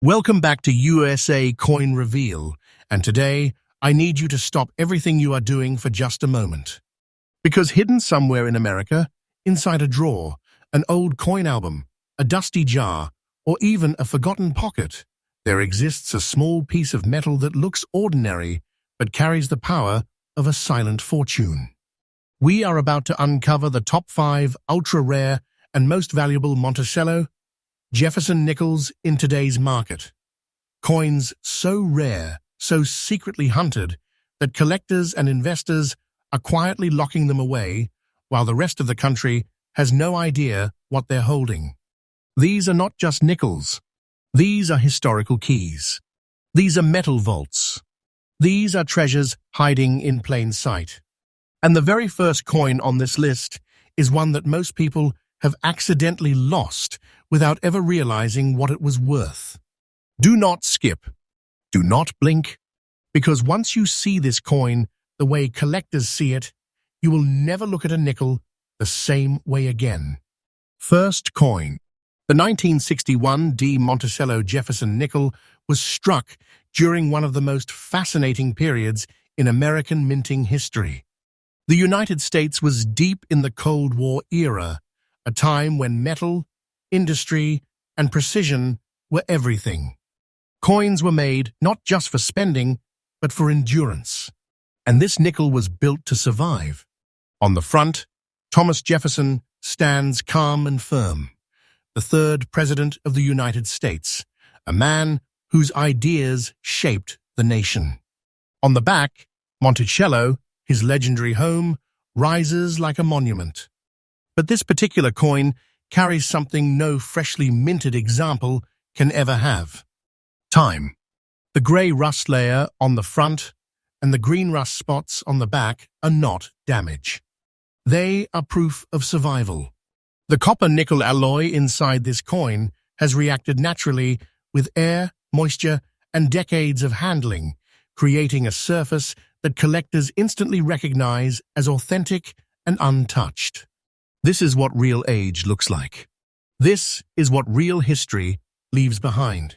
Welcome back to USA Coin Reveal, and today I need you to stop everything you are doing for just a moment. Because hidden somewhere in America, inside a drawer, an old coin album, a dusty jar, or even a forgotten pocket, there exists a small piece of metal that looks ordinary but carries the power of a silent fortune. We are about to uncover the top 5 ultra-rare and most valuable Monticello Jefferson Nickels in today's market. Coins so rare, so secretly hunted, that collectors and investors are quietly locking them away, while the rest of the country has no idea what they're holding. These are not just nickels. These are historical keys. These are metal vaults. These are treasures hiding in plain sight. And the very first coin on this list is one that most people have accidentally lost without ever realizing what it was worth. Do not skip. Do not blink. Because once you see this coin the way collectors see it, you will never look at a nickel the same way again. First coin. The 1961 D Monticello Jefferson nickel was struck during one of the most fascinating periods in American minting history. The United States was deep in the Cold War era, a time when metal, industry, and precision were everything. Coins were made not just for spending, but for endurance. And this nickel was built to survive. On the front, Thomas Jefferson stands calm and firm, the third president of the United States, a man whose ideas shaped the nation. On the back, Monticello, his legendary home, rises like a monument. But this particular coin carries something no freshly minted example can ever have. Time. The grey rust layer on the front and the green rust spots on the back are not damage. They are proof of survival. The copper-nickel alloy inside this coin has reacted naturally with air, moisture, and decades of handling, creating a surface that collectors instantly recognize as authentic and untouched. This is what real age looks like. This is what real history leaves behind.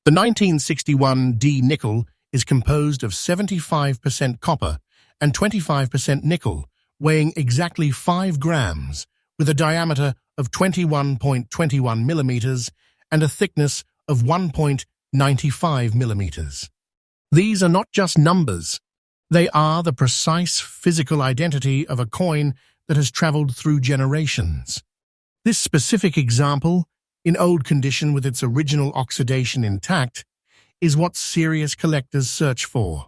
The 1961 D nickel is composed of 75% copper and 25% nickel, weighing exactly 5 grams, with a diameter of 21.21 millimeters and a thickness of 1.95 millimeters. These are not just numbers. They are the precise physical identity of a coin that has traveled through generations. This specific example, in old condition with its original oxidation intact, is what serious collectors search for.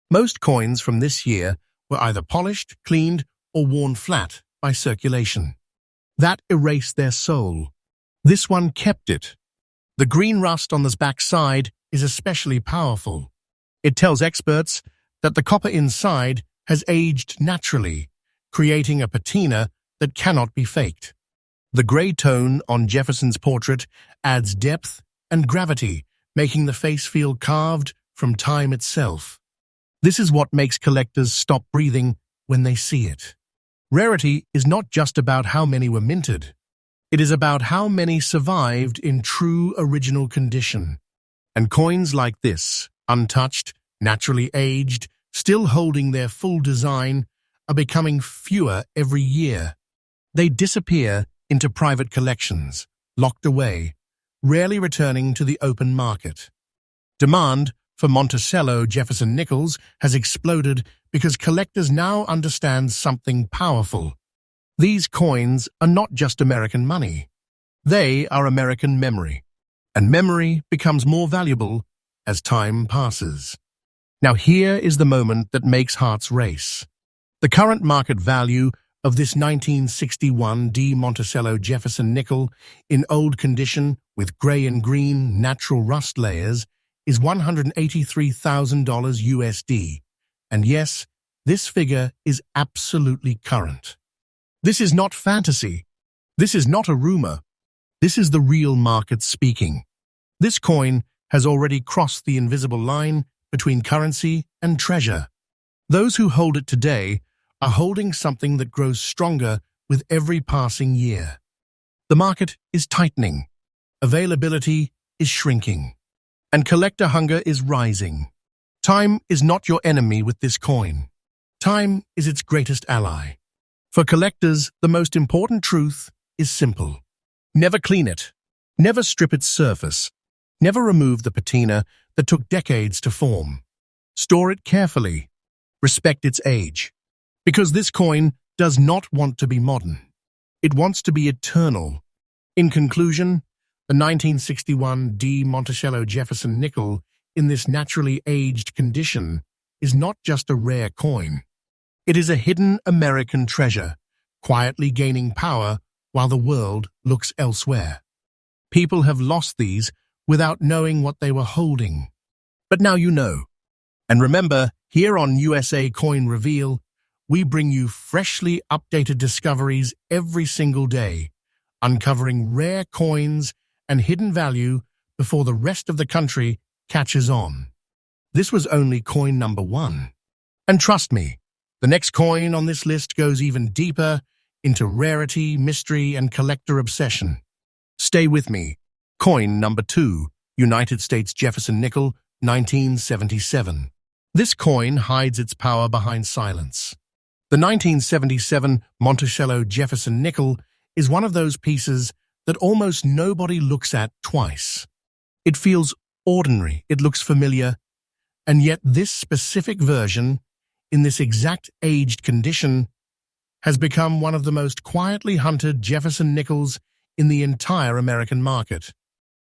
Most coins from this year were either polished, cleaned, or worn flat by circulation. That erased their soul. This one kept it. The green rust on the back side is especially powerful. It tells experts that the copper inside has aged naturally, creating a patina that cannot be faked. The grey tone on Jefferson's portrait adds depth and gravity, making the face feel carved from time itself. This is what makes collectors stop breathing when they see it. Rarity is not just about how many were minted. It is about how many survived in true original condition. And coins like this, untouched, naturally aged, still holding their full design, are becoming fewer every year. They disappear into private collections, locked away, rarely returning to the open market. Demand for Monticello Jefferson Nickels has exploded because collectors now understand something powerful. These coins are not just American money. They are American memory. And memory becomes more valuable as time passes. Now here is the moment that makes hearts race. The current market value of this 1961 D Monticello Jefferson nickel in old condition with grey and green natural rust layers is $183,000 USD. And yes, this figure is absolutely current. This is not fantasy. This is not a rumor. This is the real market speaking. This coin has already crossed the invisible line between currency and treasure. Those who hold it today are holding something that grows stronger with every passing year. The market is tightening. Availability is shrinking. and collector hunger is rising. Time is not your enemy with this coin. Time is its greatest ally. For collectors, the most important truth is simple. Never clean it. Never strip its surface. Never remove the patina that took decades to form. Store it carefully. Respect its age. Because this coin does not want to be modern. It wants to be eternal. In conclusion, the 1961 D Monticello Jefferson Nickel in this naturally aged condition is not just a rare coin. It is a hidden American treasure, quietly gaining power while the world looks elsewhere. People have lost these without knowing what they were holding. But now you know. And remember, here on USA Coin Reveal, we bring you freshly updated discoveries every single day, uncovering rare coins and hidden value before the rest of the country catches on. This was only coin number 1. And trust me, the next coin on this list goes even deeper into rarity, mystery, and collector obsession. Stay with me. Coin number 2, United States Jefferson Nickel, 1977. This coin hides its power behind silence. The 1977 Monticello Jefferson Nickel is one of those pieces that almost nobody looks at twice. It feels ordinary, it looks familiar, and yet this specific version, in this exact aged condition, has become one of the most quietly hunted Jefferson Nickels in the entire American market.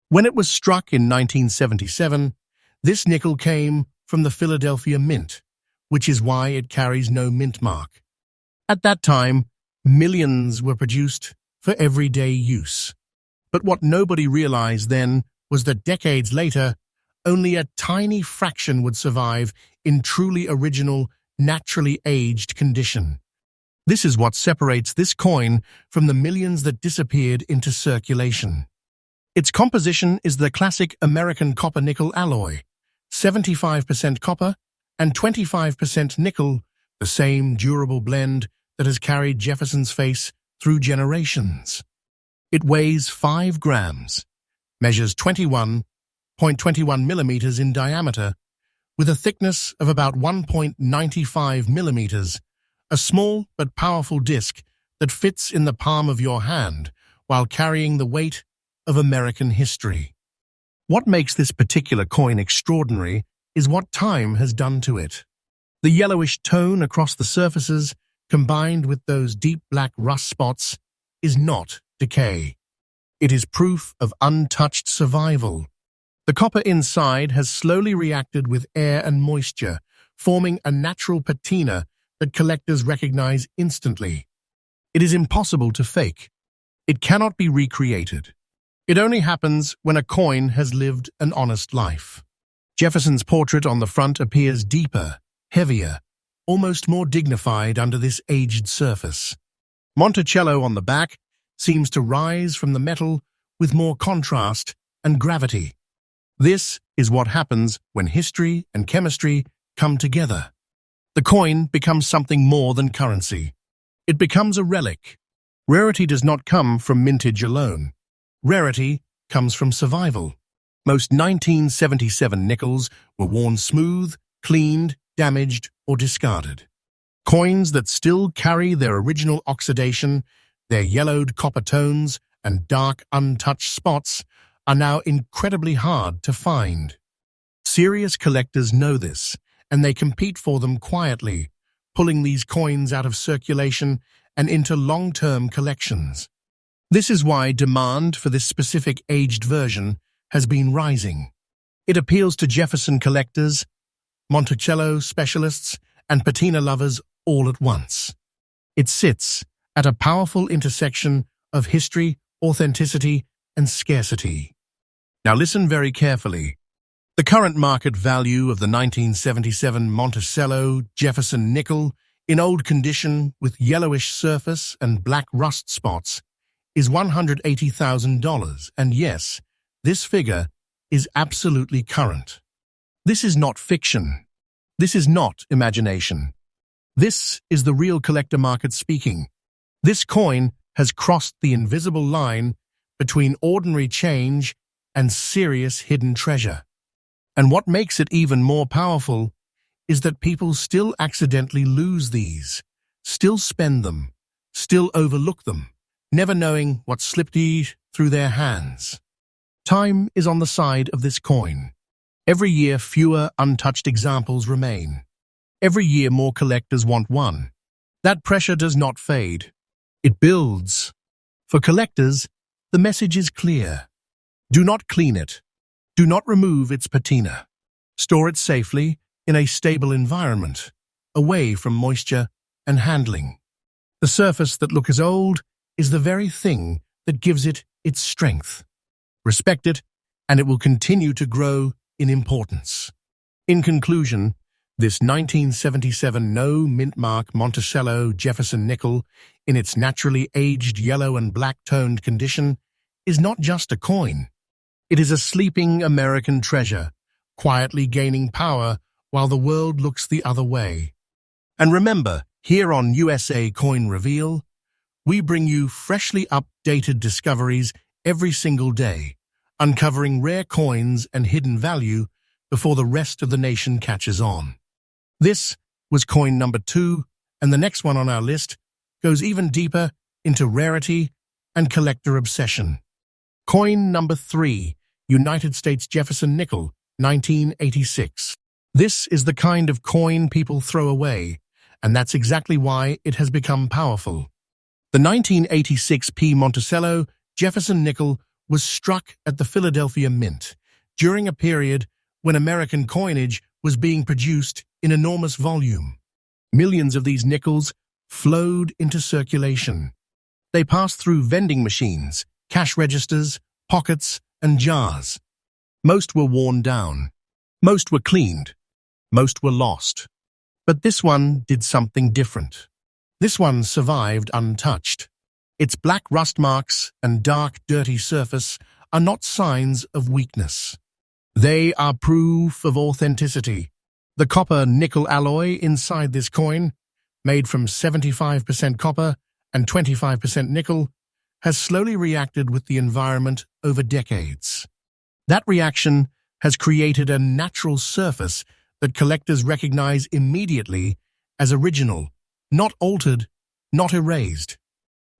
When it was struck in 1977, this nickel came from the Philadelphia Mint, which is why it carries no mint mark. At that time, millions were produced for everyday use. But what nobody realized then was that decades later, only a tiny fraction would survive in truly original, naturally aged condition. This is what separates this coin from the millions that disappeared into circulation. Its composition is the classic American copper-nickel alloy, 75% copper and 25% nickel, the same durable blend that has carried Jefferson's face through generations. It weighs 5 grams, measures 21.21 millimeters in diameter, with a thickness of about 1.95 millimeters, a small but powerful disc that fits in the palm of your hand while carrying the weight of American history. What makes this particular coin extraordinary is what time has done to it. The yellowish tone across the surfaces, combined with those deep black rust spots, is not decay. It is proof of untouched survival. The copper inside has slowly reacted with air and moisture, forming a natural patina that collectors recognize instantly. It is impossible to fake. It cannot be recreated. It only happens when a coin has lived an honest life. Jefferson's portrait on the front appears deeper, heavier, almost more dignified under this aged surface. Monticello on the back seems to rise from the metal with more contrast and gravity. This is what happens when history and chemistry come together. The coin becomes something more than currency. It becomes a relic. Rarity does not come from mintage alone. Rarity comes from survival. Most 1977 nickels were worn smooth, cleaned, damaged, or discarded. Coins that still carry their original oxidation, their yellowed copper tones, and dark, untouched spots are now incredibly hard to find. Serious collectors know this, and they compete for them quietly, pulling these coins out of circulation and into long-term collections. This is why demand for this specific aged version has been rising. It appeals to Jefferson collectors, Monticello specialists, and patina lovers all at once. It sits at a powerful intersection of history, authenticity, and scarcity. Now listen very carefully. The current market value of the 1977 Monticello Jefferson Nickel, in old condition with yellowish surface and black rust spots, is $180,000, and yes, this figure is absolutely current. This is not fiction. This is not imagination. This is the real collector market speaking. This coin has crossed the invisible line between ordinary change and serious hidden treasure. And what makes it even more powerful is that people still accidentally lose these, still spend them, still overlook them, never knowing what slipped through their hands. Time is on the side of this coin. Every year, fewer untouched examples remain. Every year, more collectors want one. That pressure does not fade. It builds. For collectors, the message is clear. Do not clean it. Do not remove its patina. Store it safely in a stable environment, away from moisture and handling. The surface that looks old is the very thing that gives it its strength. Respect it, and it will continue to grow in importance. In conclusion, this 1977 No Mintmark Monticello Jefferson nickel, in its naturally aged yellow and black-toned condition, is not just a coin. It is a sleeping American treasure, quietly gaining power while the world looks the other way. And remember, here on USA Coin Reveal, we bring you freshly updated discoveries every single day, uncovering rare coins and hidden value before the rest of the nation catches on. This was coin number 2, and the next one on our list goes even deeper into rarity and collector obsession. Coin number 3, United States Jefferson Nickel, 1986. This is the kind of coin people throw away, and that's exactly why it has become powerful. The 1986 P Monticello Jefferson Nickel was struck at the Philadelphia Mint during a period when American coinage was being produced in enormous volume. Millions of these nickels flowed into circulation. They passed through vending machines, cash registers, pockets, and jars. Most were worn down. Most were cleaned. Most were lost. But this one did something different. This one survived untouched. Its black rust marks and dark, dirty surface are not signs of weakness. They are proof of authenticity. The copper-nickel alloy inside this coin, made from 75% copper and 25% nickel, has slowly reacted with the environment over decades. That reaction has created a natural surface that collectors recognize immediately as original, not altered, not erased.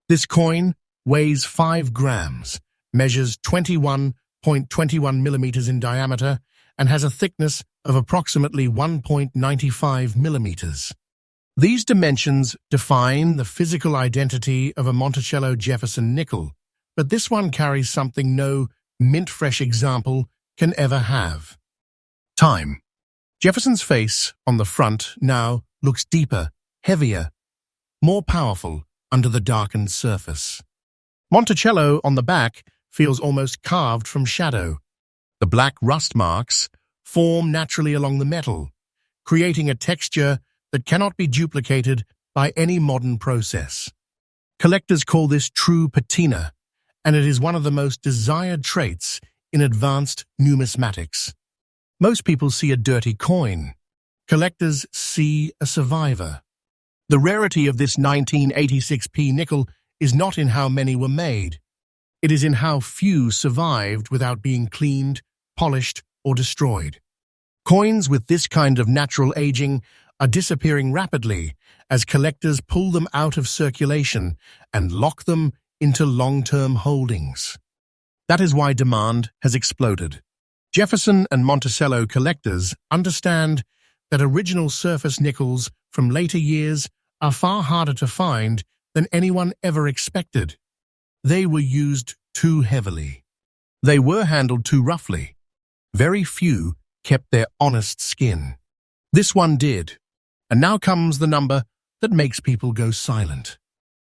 This coin weighs 5 grams, measures 21.21 millimeters in diameter, and has a thickness of approximately 1.95 millimeters. These dimensions define the physical identity of a Monticello Jefferson nickel, but this one carries something no mint-fresh example can ever have. Time. Jefferson's face on the front now looks deeper, heavier, more powerful under the darkened surface. Monticello on the back feels almost carved from shadow. The black rust marks form naturally along the metal, creating a texture that cannot be duplicated by any modern process. Collectors call this true patina, and it is one of the most desired traits in advanced numismatics. Most people see a dirty coin. Collectors see a survivor. The rarity of this 1986 P nickel is not in how many were made. It is in how few survived without being cleaned, polished, or destroyed. Coins with this kind of natural aging are disappearing rapidly as collectors pull them out of circulation and lock them into long-term holdings. That is why demand has exploded. Jefferson and Monticello collectors understand that original surface nickels from later years are far harder to find than anyone ever expected. They were used too heavily. They were handled too roughly. Very few kept their honest skin. This one did. And now comes the number that makes people go silent.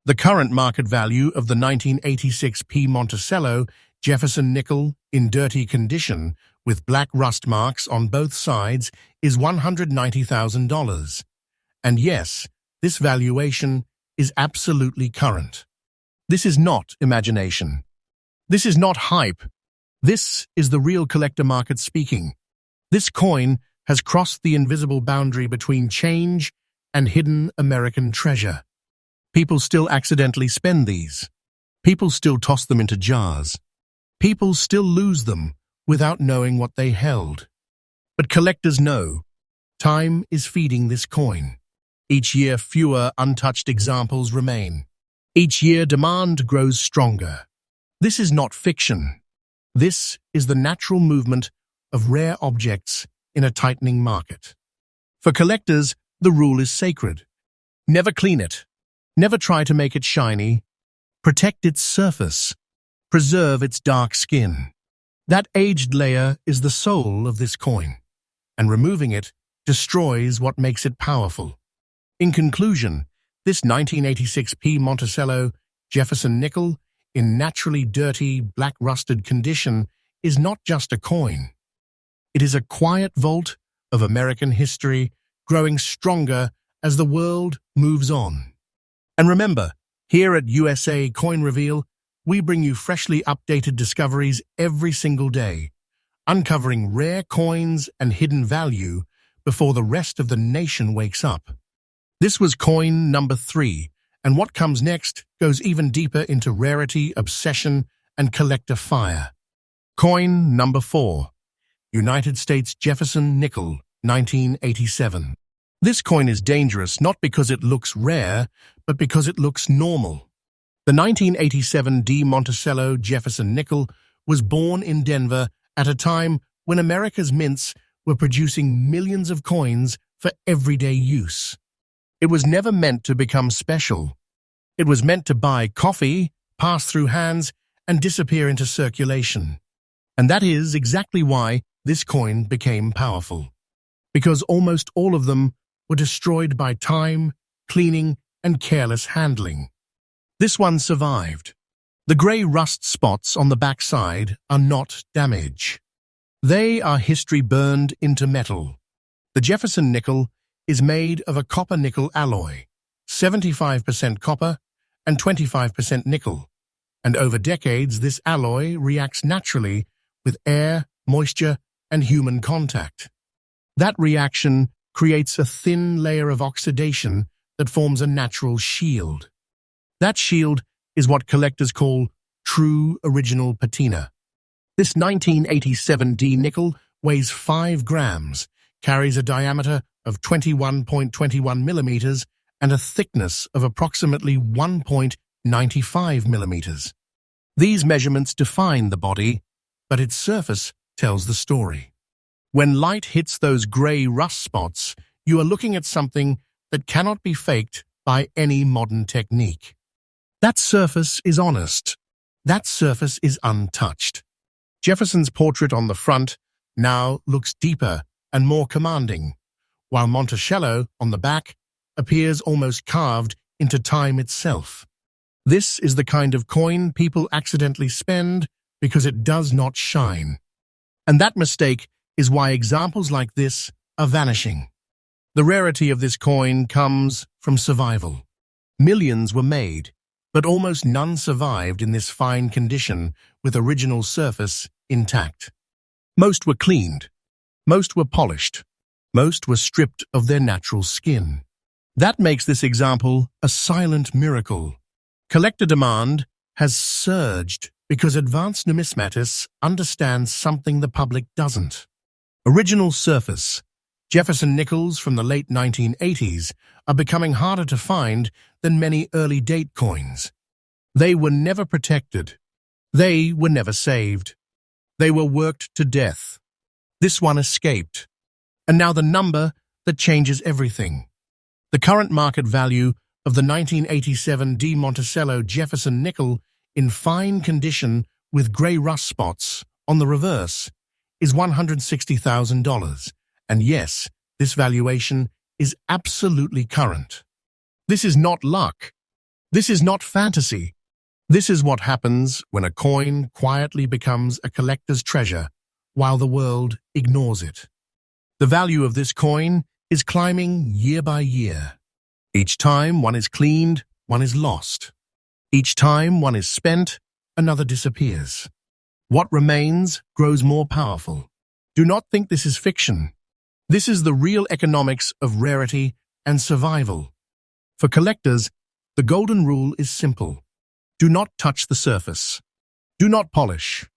The current market value of the 1986 P Monticello Jefferson nickel in dirty condition with black rust marks on both sides is $190,000. And yes, this valuation is absolutely current. This is not imagination. This is not hype. This is the real collector market speaking. This coin has crossed the invisible boundary between change and hidden American treasure. People still accidentally spend these. People still toss them into jars. People still lose them without knowing what they held. But collectors know time is feeding this coin. Each year, fewer untouched examples remain. Each year, demand grows stronger. This is not fiction. This is the natural movement of rare objects in a tightening market. For collectors, the rule is sacred. Never clean it. Never try to make it shiny. Protect its surface. Preserve its dark skin. That aged layer is the soul of this coin, and removing it destroys what makes it powerful. In conclusion, this 1986 P Monticello Jefferson nickel in naturally dirty, black-rusted condition is not just a coin. It is a quiet vault of American history growing stronger as the world moves on. And remember, here at USA Coin Reveal, we bring you freshly updated discoveries every single day, uncovering rare coins and hidden value before the rest of the nation wakes up. This was coin number 3, and what comes next goes even deeper into rarity, obsession, and collector fire. Coin number 4, United States Jefferson Nickel, 1987. This coin is dangerous not because it looks rare, but because it looks normal. The 1987 D Monticello Jefferson Nickel was born in Denver at a time when America's mints were producing millions of coins for everyday use. It was never meant to become special. It was meant to buy coffee, pass through hands, and disappear into circulation. And that is exactly why this coin became powerful. Because almost all of them were destroyed by time, cleaning, and careless handling. This one survived. The grey rust spots on the backside are not damage. They are history burned into metal. The Jefferson nickel is made of a copper-nickel alloy, 75% copper and 25% nickel, and over decades this alloy reacts naturally with air, moisture, and human contact. That reaction creates a thin layer of oxidation that forms a natural shield. That shield is what collectors call true original patina. This 1987 D nickel weighs 5 grams, carries a diameter of 21.21 millimeters, and a thickness of approximately 1.95 millimeters. These measurements define the body, but its surface tells the story. When light hits those grey rust spots, you are looking at something that cannot be faked by any modern technique. That surface is honest. That surface is untouched. Jefferson's portrait on the front now looks deeper and more commanding, while Monticello on the back appears almost carved into time itself. This is the kind of coin people accidentally spend because it does not shine. And that mistake is why examples like this are vanishing. The rarity of this coin comes from survival. Millions were made, but almost none survived in this fine condition with original surface intact. Most were cleaned. Most were polished. Most were stripped of their natural skin. That makes this example a silent miracle. Collector demand has surged because advanced numismatists understand something the public doesn't. Original surface. Jefferson nickels from the late 1980s are becoming harder to find than many early date coins. They were never protected. They were never saved. They were worked to death. This one escaped. And now the number that changes everything. The current market value of the 1987 D Monticello Jefferson nickel in fine condition with grey rust spots on the reverse is $160,000. And yes, this valuation is absolutely current. This is not luck. This is not fantasy. This is what happens when a coin quietly becomes a collector's treasure while the world ignores it. The value of this coin is climbing year by year. Each time one is cleaned, one is lost. Each time one is spent, another disappears. What remains grows more powerful. Do not think this is fiction. This is the real economics of rarity and survival. For collectors, the golden rule is simple. Do not touch the surface. Do not polish.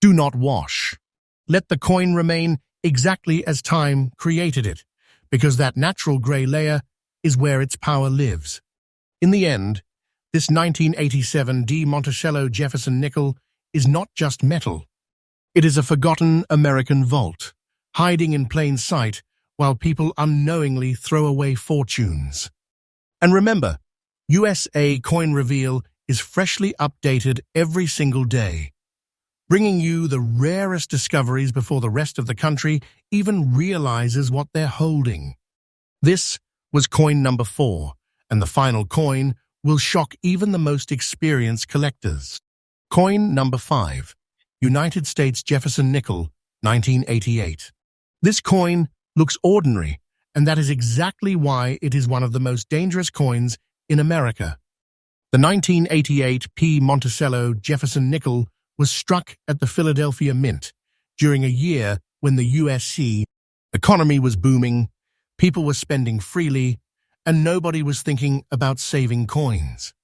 Do not wash. Let the coin remain exactly as time created it, because that natural gray layer is where its power lives. In the end, this 1987 D Monticello Jefferson nickel is not just metal. It is a forgotten American vault, hiding in plain sight while people unknowingly throw away fortunes. And remember, USA Coin Reveal is freshly updated every single day, bringing you the rarest discoveries before the rest of the country even realizes what they're holding. This was coin number 4, and the final coin will shock even the most experienced collectors. Coin number 5, United States Jefferson Nickel, 1988. This coin looks ordinary, and that is exactly why it is one of the most dangerous coins in America. The 1988 P Monticello Jefferson Nickel was struck at the Philadelphia Mint during a year when the U.S. economy was booming, people were spending freely, and nobody was thinking about saving coins.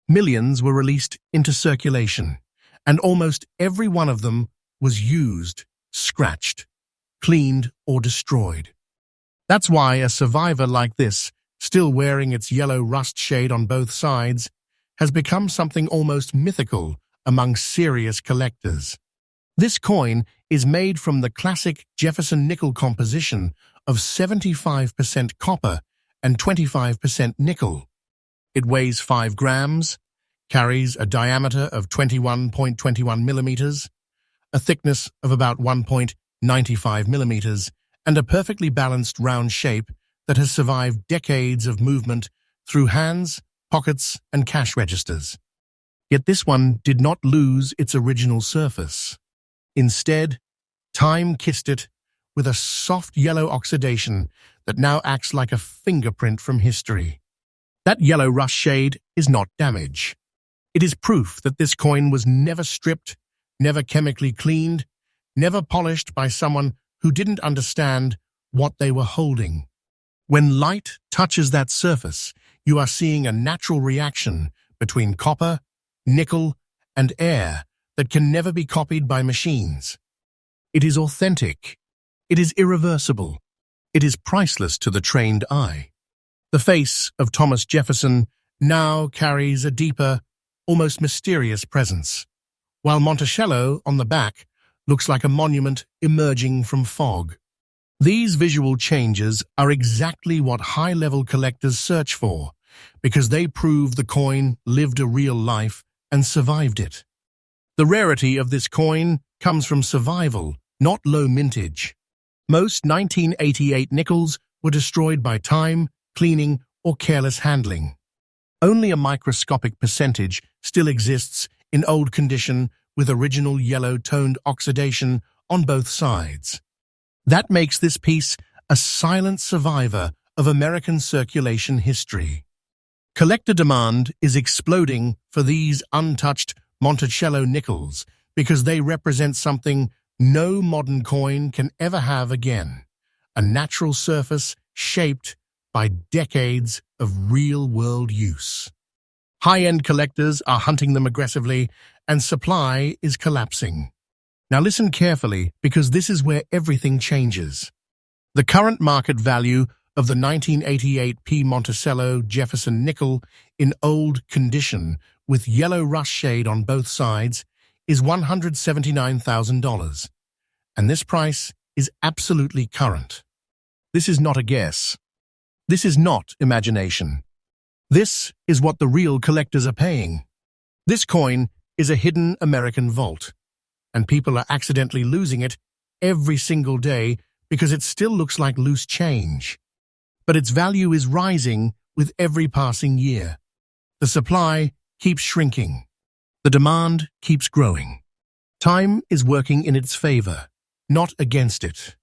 Millions were released into circulation, and almost every one of them was used, scratched, cleaned, or destroyed. That's why a survivor like this, still wearing its yellow rust shade on both sides, has become something almost mythical among serious collectors. This coin is made from the classic Jefferson nickel composition of 75% copper and 25% nickel. It weighs 5 grams, carries a diameter of 21.21 millimeters, a thickness of about 1.95 millimeters, and a perfectly balanced round shape that has survived decades of movement through hands, pockets, and cash registers. Yet this one did not lose its original surface. Instead, time kissed it with a soft yellow oxidation that now acts like a fingerprint from history. That yellow rust shade is not damage. It is proof that this coin was never stripped, never chemically cleaned, never polished by someone who didn't understand what they were holding. When light touches that surface, you are seeing a natural reaction between copper, nickel, and air that can never be copied by machines. It is authentic. It is irreversible. It is priceless to the trained eye. The face of Thomas Jefferson now carries a deeper, almost mysterious presence, while Monticello on the back looks like a monument emerging from fog. These visual changes are exactly what high-level collectors search for, because they prove the coin lived a real life and survived it. The rarity of this coin comes from survival, not low mintage. Most 1988 nickels were destroyed by time, cleaning, or careless handling. Only a microscopic percentage still exists in old condition with original yellow-toned oxidation on both sides. That makes this piece a silent survivor of American circulation history. Collector demand is exploding for these untouched Monticello nickels because they represent something no modern coin can ever have again, a natural surface shaped by decades of real-world use. High-end collectors are hunting them aggressively, and supply is collapsing. Now listen carefully, because this is where everything changes. The current market value of the 1988 P Monticello Jefferson nickel in old condition with yellow rust shade on both sides is $179,000, and this price is absolutely current. This is not a guess. This is not imagination. This is what the real collectors are paying. This coin is a hidden American vault, and people are accidentally losing it every single day because it still looks like loose change. But its value is rising with every passing year. The supply keeps shrinking. The demand keeps growing. Time is working in its favor, not against it.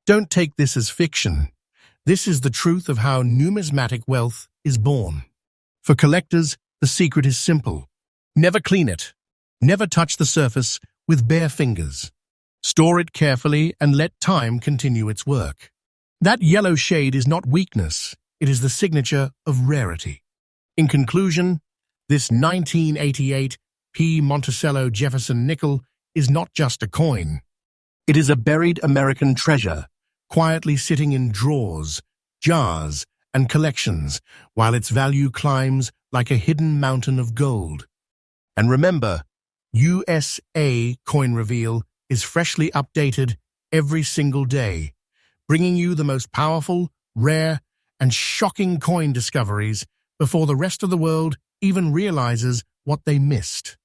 Don't take this as fiction. This is the truth of how numismatic wealth is born. For collectors, the secret is simple. Never clean it. Never touch the surface with bare fingers. Store it carefully and let time continue its work. That yellow shade is not weakness. It is the signature of rarity. In conclusion, this 1988 P Monticello Jefferson nickel is not just a coin. It is a buried American treasure, quietly sitting in drawers, jars, and collections, while its value climbs like a hidden mountain of gold. And remember, USA Coin Reveal is freshly updated every single day, bringing you the most powerful, rare, and shocking coin discoveries before the rest of the world even realizes what they missed.